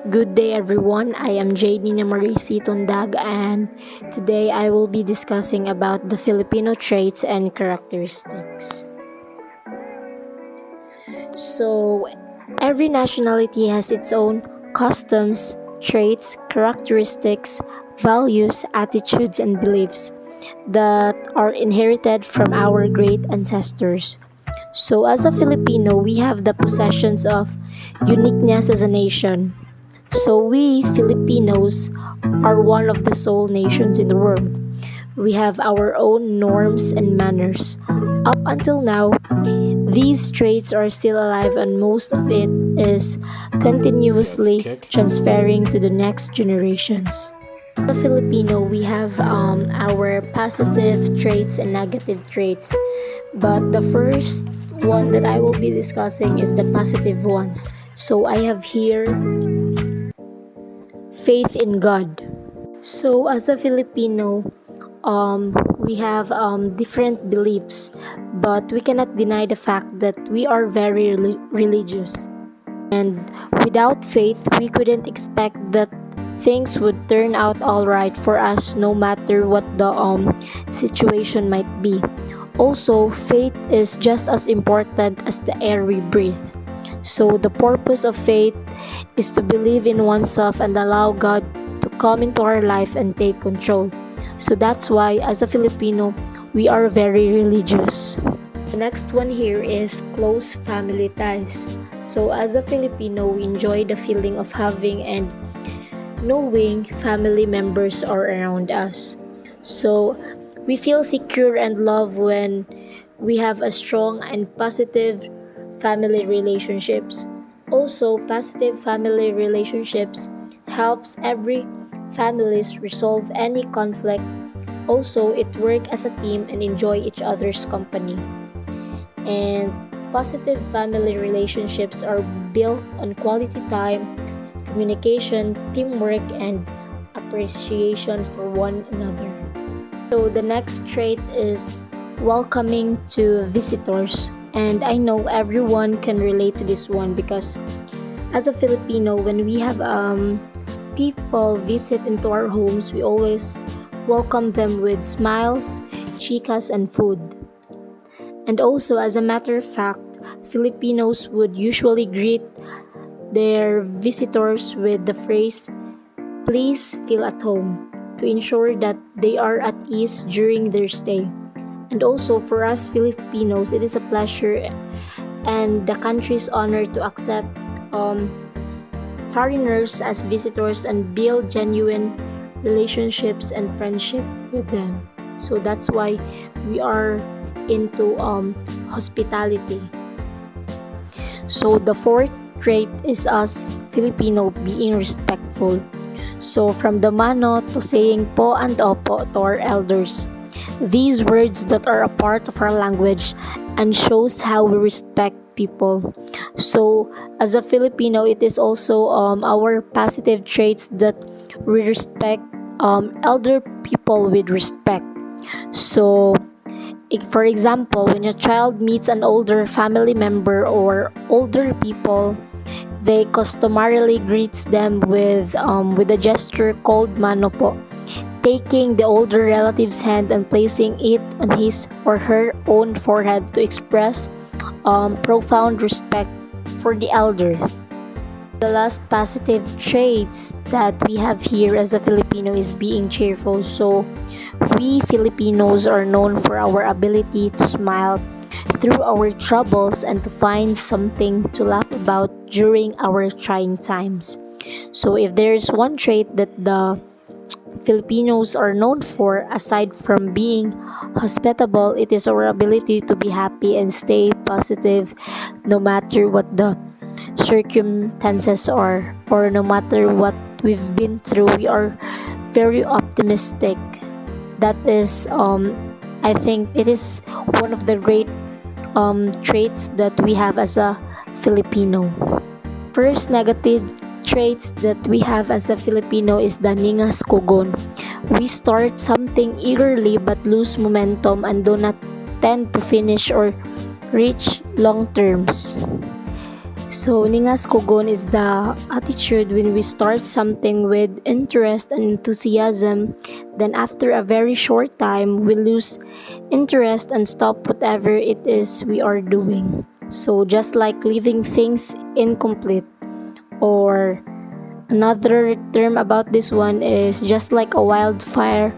Good day, everyone. I am Jadina Marie Tundag, and today I will be discussing about the Filipino traits and characteristics. So, every nationality has its own customs, traits, characteristics, values, attitudes, and beliefs that are inherited from our great ancestors. So, as a Filipino, we have the possessions of uniqueness as a nation. So, we Filipinos are one of the sole nations in the world. We have our own norms and manners. Up until now, these traits are still alive, and most of it is continuously transferring to the next generations. The Filipino, we have our positive traits and negative traits, but the first one that I will be discussing is the positive ones. So I have here faith in God. So as a Filipino, we have different beliefs, but we cannot deny the fact that we are very religious. And without faith, we couldn't expect that things would turn out all right for us no matter what the situation might be. Also, faith is just as important as the air we breathe. So, the purpose of faith is to believe in oneself and allow God to come into our life and take control. So, that's why, as a Filipino, we are very religious. The next one here is close family ties. So, as a Filipino, we enjoy the feeling of having and knowing family members are around us. So, we feel secure and loved when we have a strong and positive family relationships. Also, positive family relationships helps every families resolve any conflict. Also, it work as a team and enjoy each other's company. And positive family relationships are built on quality time, communication, teamwork, and appreciation for one another. So the next trait is welcoming to visitors. And I know everyone can relate to this one because as a Filipino, when we have people visit into our homes, we always welcome them with smiles, chicas, and food. And also, as a matter of fact, Filipinos would usually greet their visitors with the phrase, "Please feel at home," to ensure that they are at ease during their stay. And also, for us Filipinos, it is a pleasure and the country's honor to accept foreigners as visitors and build genuine relationships and friendship with them. So that's why we are into hospitality. So the fourth trait is us Filipino being respectful. So from the mano to saying po and opo to our elders. These words that are a part of our language and shows how we respect people. So as a Filipino, it is also our positive traits that we respect elder people with respect. So for example, when a child meets an older family member or older people, they customarily greets them with a gesture called mano po, taking the older relative's hand and placing it on his or her own forehead to express profound respect for the elder. The last positive traits that we have here as a Filipino is being cheerful. So we Filipinos are known for our ability to smile through our troubles and to find something to laugh about during our trying times. So if there's one trait that the Filipinos are known for, aside from being hospitable, it is our ability to be happy and stay positive no matter what the circumstances are, or no matter what we've been through. We are very optimistic. That is, I think it is one of the great traits that we have as a Filipino. First negative traits that we have as a Filipino is the ningas kugon. We start something eagerly but lose momentum and do not tend to finish or reach long terms. So, ningas kogon is the attitude when we start something with interest and enthusiasm, then after a very short time, we lose interest and stop whatever it is we are doing. So, just like leaving things incomplete, or another term about this one is just like a wildfire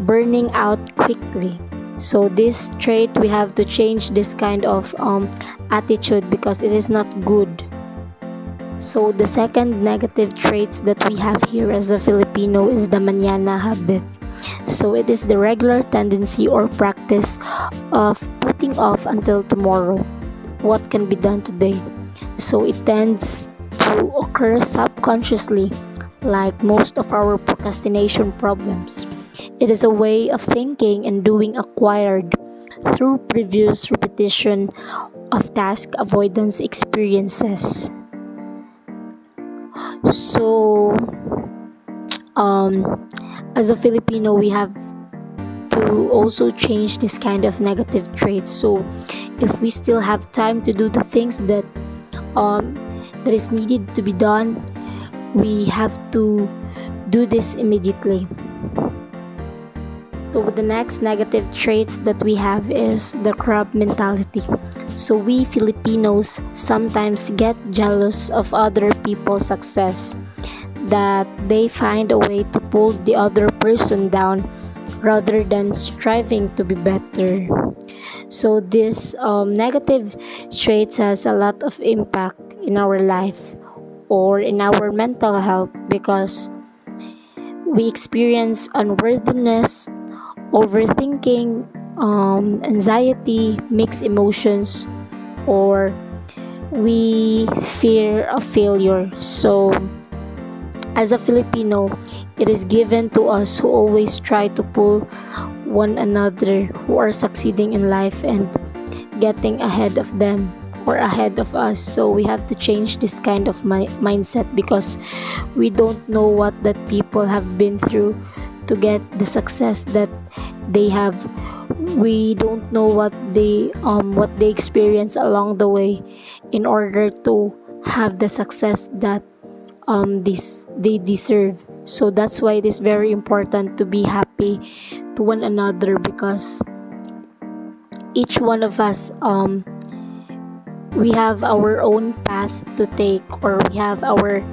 burning out quickly. So this trait we have to change this kind of attitude because it is not good. So the second negative traits that we have here as a Filipino is the mañana habit. So it is the regular tendency or practice of putting off until tomorrow what can be done today. So it tends to occur subconsciously, like most of our procrastination problems. It is a way of thinking and doing acquired through previous repetition of task avoidance experiences. So, as a Filipino, we have to also change this kind of negative traits. So, if we still have time to do the things that is needed to be done, we have to do this immediately. So the next negative traits that we have is the crab mentality. So we Filipinos sometimes get jealous of other people's success, that they find a way to pull the other person down rather than striving to be better. So this negative traits has a lot of impact in our life or in our mental health because we experience unworthiness, overthinking, anxiety, mixed emotions, or we fear of failure. So, as a Filipino, it is given to us who always try to pull one another who are succeeding in life and getting ahead of them or ahead of us. So we have to change this kind of mindset because we don't know what that people have been through to get the success that they have. We don't know what they experience along the way in order to have the success that they deserve. So that's why it is very important to be happy to one another because each one of us we have our own path to take or we have our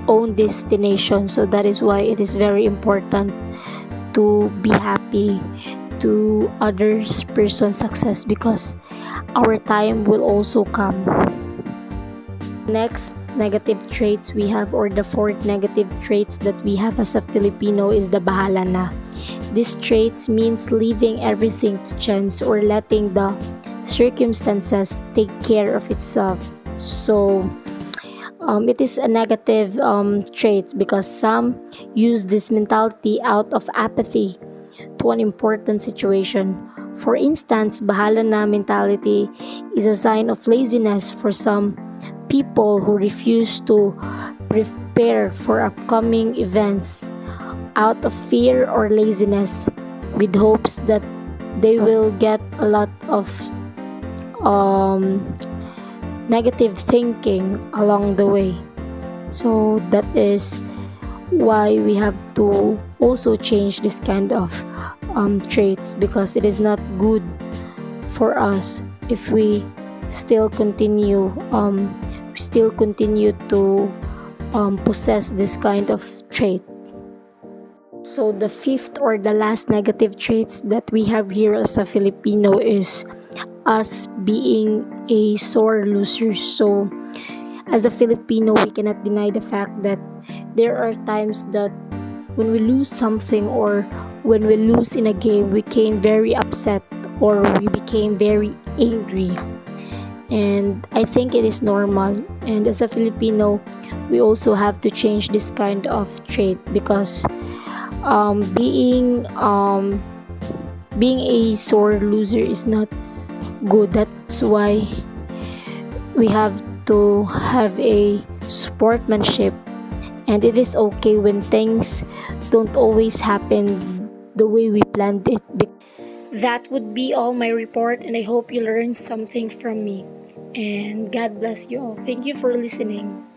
own destination. So that is why it is very important to be happy to others person's success because our time will also come. Next negative traits we have, or the fourth negative traits that we have as a Filipino, is the bahala na. These traits means leaving everything to chance or letting the circumstances take care of itself. So it is a negative trait because some use this mentality out of apathy to an important situation. For instance, bahala na mentality is a sign of laziness for some people who refuse to prepare for upcoming events out of fear or laziness with hopes that they will get a lot of negative thinking along the way. So that is why we have to also change this kind of traits because it is not good for us if we still continue to possess this kind of trait. So the fifth or the last negative traits that we have here as a Filipino is us being a sore loser. So as a Filipino, we cannot deny the fact that there are times that when we lose something or when we lose in a game, we became very upset or we became very angry. And I think it is normal. And as a Filipino, we also have to change this kind of trait because being a sore loser is not good. That's why we have to have a sportsmanship, and it is okay when things don't always happen the way we planned it. That would be all my report, and I hope you learned something from me. And God bless you all. Thank you for listening.